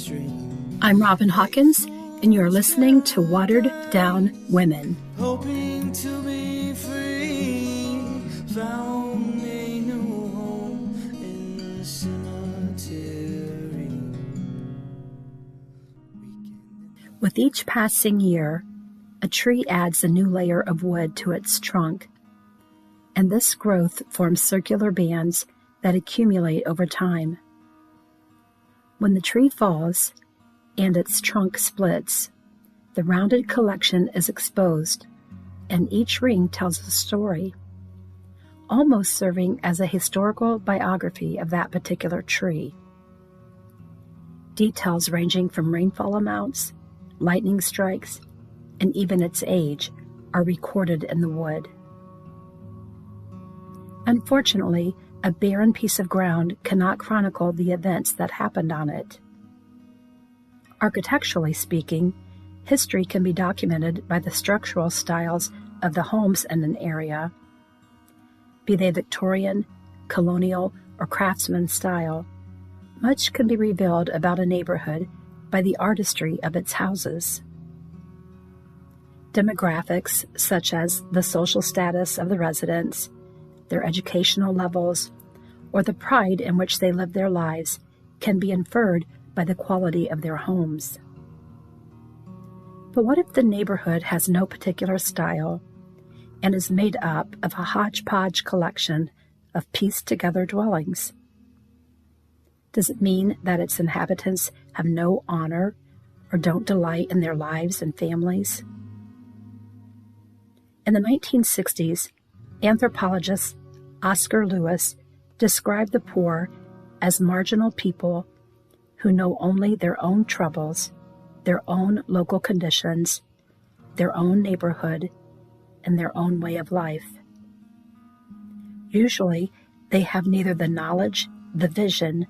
stream. I'm Robin Hawkins, and you're listening to Watered Down Women. Hoping to be free, found a new home in the cemetery. With each passing year, a tree adds a new layer of wood to its trunk, and this growth forms circular bands that accumulate over time. When the tree falls and its trunk splits, the rounded collection is exposed, and each ring tells a story, almost serving as a historical biography of that particular tree. Details ranging from rainfall amounts, lightning strikes, and even its age are recorded in the wood. Unfortunately, a barren piece of ground cannot chronicle the events that happened on it. Architecturally speaking, history can be documented by the structural styles of the homes in an area, be they Victorian, colonial, or craftsman style. Much can be revealed about a neighborhood by the artistry of its houses. Demographics, such as the social status of the residents, their educational levels, or the pride in which they live their lives, can be inferred by the quality of their homes. But what if the neighborhood has no particular style and is made up of a hodgepodge collection of pieced-together dwellings? Does it mean that its inhabitants have no honor or don't delight in their lives and families? In the 1960s, anthropologist Oscar Lewis described the poor as marginal people who know only their own troubles, their own local conditions, their own neighborhood, and their own way of life. Usually, they have neither the knowledge, the vision,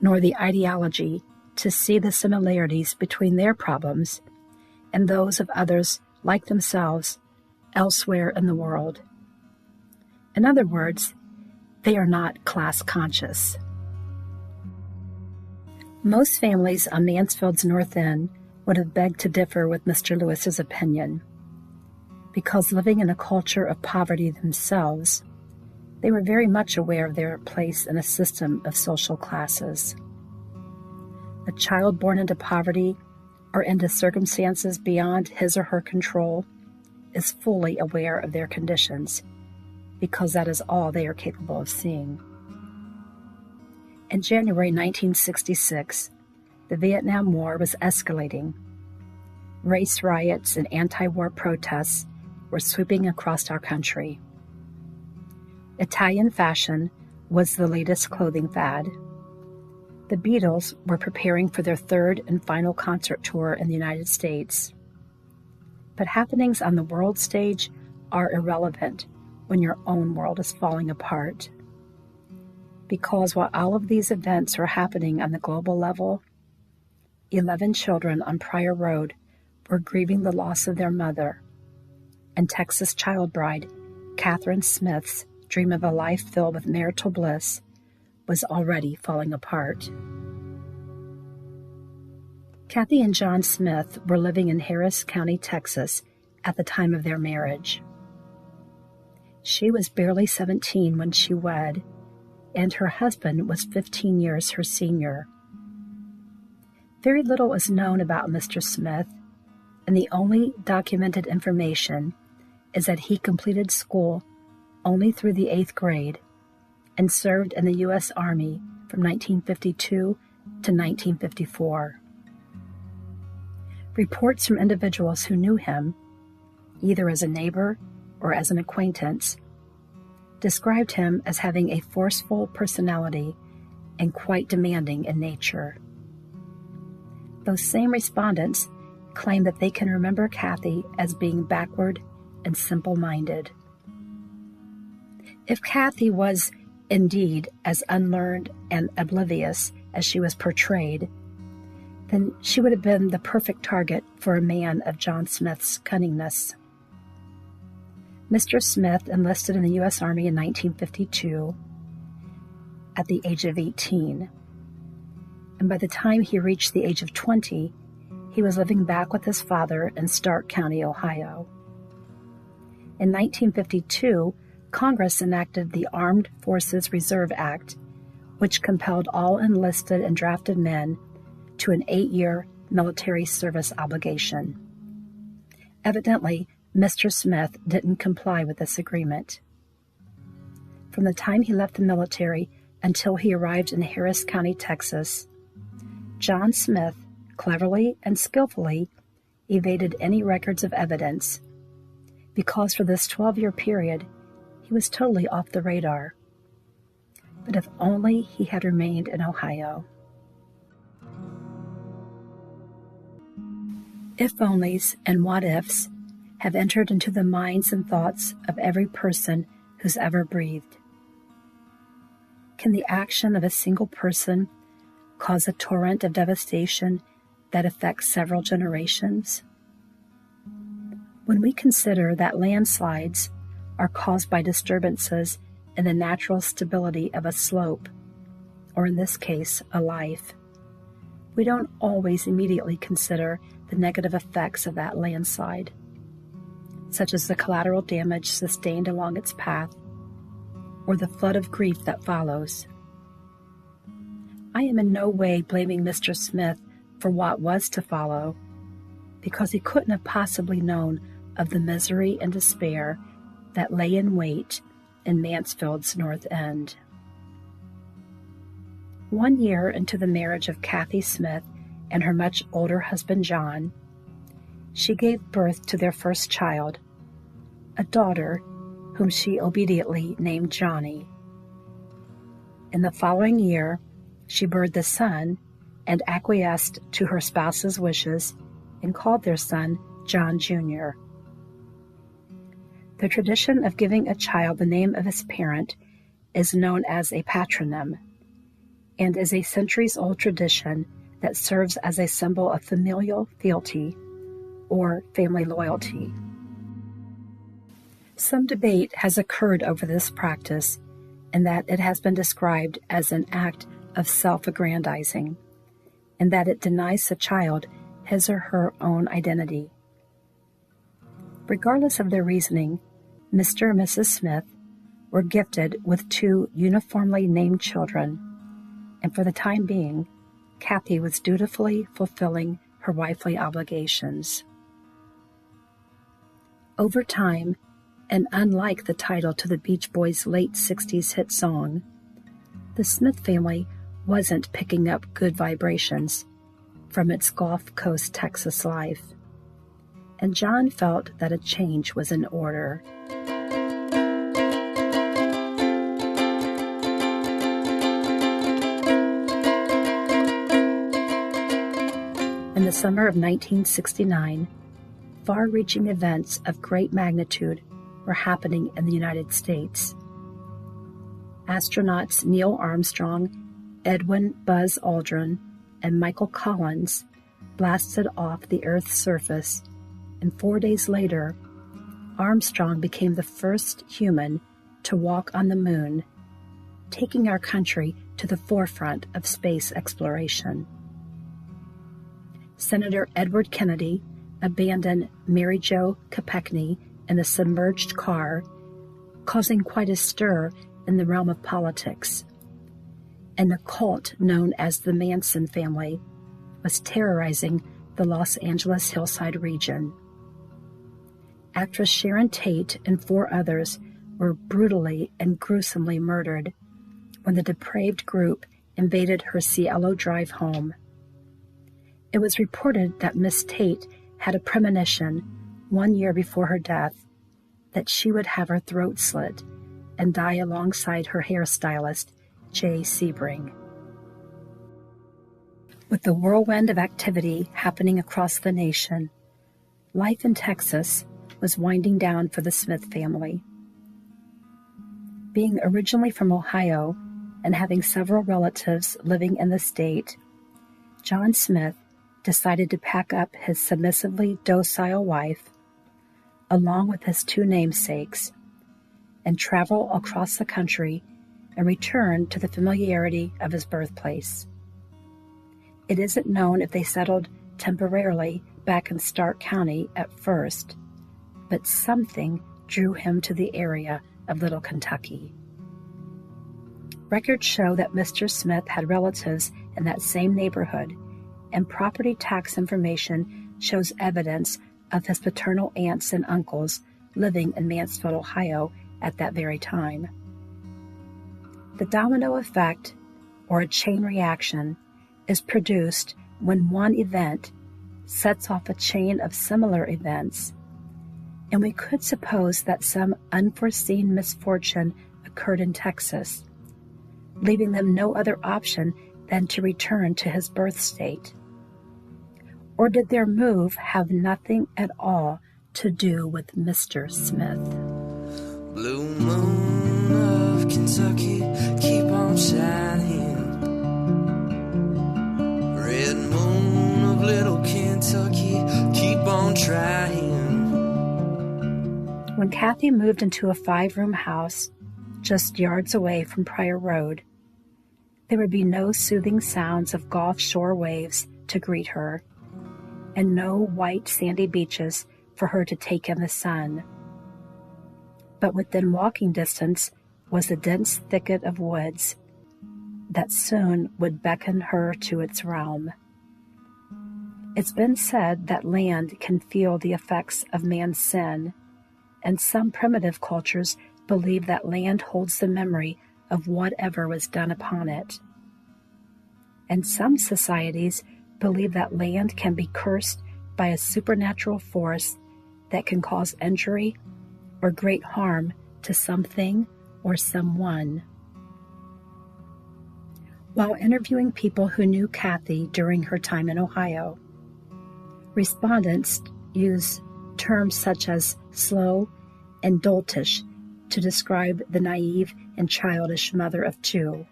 nor the ideology to see the similarities between their problems and those of others like themselves elsewhere in the world. In other words, they are not class conscious. Most families on Mansfield's North End would have begged to differ with Mr. Lewis's opinion. Because living in a culture of poverty themselves, they were very much aware of their place in a system of social classes. A child born into poverty or into circumstances beyond his or her control is fully aware of their conditions, because that is all they are capable of seeing. In January 1966, the Vietnam War was escalating. Race riots and anti-war protests were sweeping across our country. Italian fashion was the latest clothing fad. The Beatles were preparing for their third and final concert tour in the United States. But happenings on the world stage are irrelevant when your own world is falling apart. Because while all of these events were happening on the global level, 11 children on Pryor Road were grieving the loss of their mother, and Texas child bride Catherine Smith's dream of a life filled with marital bliss was already falling apart. Kathy and John Smith were living in Harris County, Texas, at the time of their marriage. She was barely 17 when she wed, and her husband was 15 years her senior. Very little is known about Mr. Smith, and the only documented information is that he completed school only through the 8th grade and served in the U.S. Army from 1952 to 1954. Reports from individuals who knew him, either as a neighbor or as an acquaintance, described him as having a forceful personality and quite demanding in nature. Those same respondents claim that they can remember Kathy as being backward and simple-minded. If Kathy was indeed as unlearned and oblivious as she was portrayed, then she would have been the perfect target for a man of John Smith's cunningness. Mr. Smith enlisted in the U.S. Army in 1952 at the age of 18. and by the time he reached the age of 20, he was living back with his father in Stark County, Ohio. In 1952, Congress enacted the Armed Forces Reserve Act, which compelled all enlisted and drafted men to an 8-year military service obligation. Evidently, Mr. Smith didn't comply with this agreement. From the time he left the military until he arrived in Harris County, Texas, John Smith cleverly and skillfully evaded any records of evidence, because for this 12-year period, he was totally off the radar. But if only he had remained in Ohio. If-onlys and what-ifs have entered into the minds and thoughts of every person who's ever breathed. Can the action of a single person cause a torrent of devastation that affects several generations? When we consider that landslides are caused by disturbances in the natural stability of a slope, or in this case, a life, we don't always immediately consider the negative effects of that landslide, such as the collateral damage sustained along its path, or the flood of grief that follows. I am in no way blaming Mr. Smith for what was to follow, because he couldn't have possibly known of the misery and despair that lay in wait in Mansfield's North End. 1 year into the marriage of Kathy Smith and her much older husband John, she gave birth to their first child, a daughter whom she obediently named Johnny. In the following year, she bore the son and acquiesced to her spouse's wishes and called their son John Jr. The tradition of giving a child the name of his parent is known as a patronym, and is a centuries-old tradition that serves as a symbol of familial fealty or family loyalty. Some debate has occurred over this practice, and that it has been described as an act of self-aggrandizing, and that it denies the child his or her own identity. Regardless of their reasoning, Mr. and Mrs. Smith were gifted with 2 uniformly named children, and for the time being, Kathy was dutifully fulfilling her wifely obligations. Over time, and unlike the title to the Beach Boys' late 60s hit song, the Smith family wasn't picking up good vibrations from its Gulf Coast, Texas life, and John felt that a change was in order. In the summer of 1969, far-reaching events of great magnitude were happening in the United States. Astronauts Neil Armstrong, Edwin Buzz Aldrin, and Michael Collins blasted off the Earth's surface, and 4 days later, Armstrong became the first human to walk on the moon, taking our country to the forefront of space exploration. Senator Edward Kennedy abandoned Mary Jo Kopechne in a submerged car, causing quite a stir in the realm of politics. And the cult known as the Manson family was terrorizing the Los Angeles hillside region. Actress Sharon Tate and 4 others were brutally and gruesomely murdered when the depraved group invaded her Cielo Drive home. It was reported that Miss Tate had a premonition 1 year before her death that she would have her throat slit and die alongside her hairstylist, Jay Sebring. With the whirlwind of activity happening across the nation, life in Texas was winding down for the Smith family. Being originally from Ohio and having several relatives living in the state, John Smith decided to pack up his submissively docile wife, along with his 2 namesakes, and travel across the country and return to the familiarity of his birthplace. It isn't known if they settled temporarily back in Stark County at first, but something drew him to the area of Little Kentucky. Records show that Mr. Smith had relatives in that same neighborhood, and property tax information shows evidence of his paternal aunts and uncles living in Mansfield, Ohio at that very time. The domino effect, or a chain reaction, is produced when one event sets off a chain of similar events, and we could suppose that some unforeseen misfortune occurred in Texas, leaving them no other option than to return to his birth state. Or did their move have nothing at all to do with Mr. Smith? Blue moon of Kentucky, keep on shining. Red moon of Little Kentucky, keep on trying. When Kathy moved into a 5-room house just yards away from Pryor Road, there would be no soothing sounds of Gulf Shore waves to greet her, and no white sandy beaches for her to take in the sun. But within walking distance was a dense thicket of woods that soon would beckon her to its realm. It's been said that land can feel the effects of man's sin, and some primitive cultures believe that land holds the memory of whatever was done upon it. And some societies believe that land can be cursed by a supernatural force that can cause injury or great harm to something or someone. While interviewing people who knew Kathy during her time in Ohio, respondents use terms such as slow and doltish to describe the naive and childish mother of 2.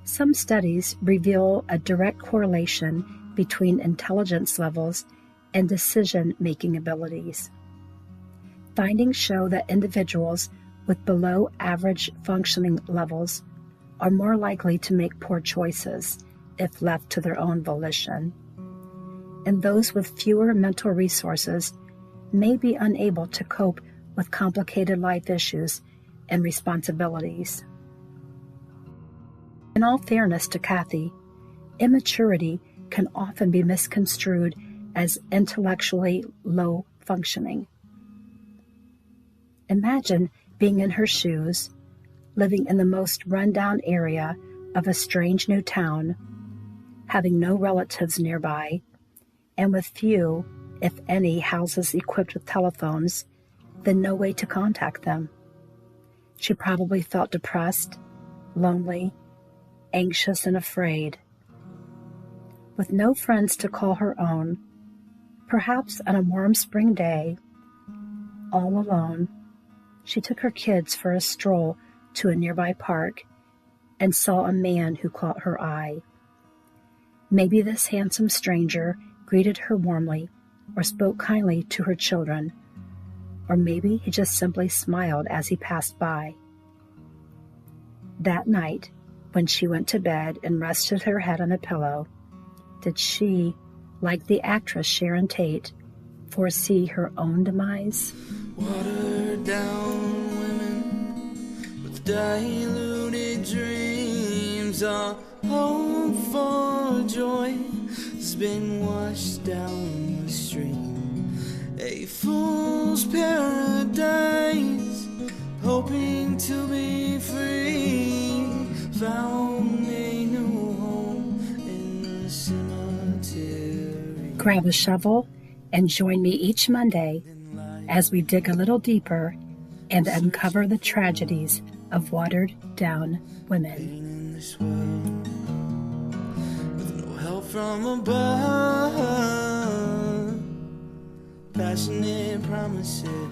Some studies reveal a direct correlation between intelligence levels and decision-making abilities. Findings show that individuals with below-average functioning levels are more likely to make poor choices if left to their own volition, and those with fewer mental resources may be unable to cope with complicated life issues and responsibilities. In all fairness to Kathy, immaturity can often be misconstrued as intellectually low functioning. Imagine being in her shoes, living in the most run-down area of a strange new town, having no relatives nearby, and with few, if any, houses equipped with telephones, then no way to contact them. She probably felt depressed, lonely, anxious, and afraid. With no friends to call her own, perhaps on a warm spring day, all alone, she took her kids for a stroll to a nearby park and saw a man who caught her eye. Maybe this handsome stranger greeted her warmly or spoke kindly to her children, or maybe he just simply smiled as he passed by. That night, when she went to bed and rested her head on a pillow, did she, like the actress Sharon Tate, foresee her own demise? Watered down women with diluted dreams, all hope for joy has been washed down the stream. A fool's paradise, hoping to be free, found a new home in the cemetery. Grab a shovel and join me each Monday as we dig a little deeper and uncover the tragedies of watered-down women. In this world, with no help from above, passionate promises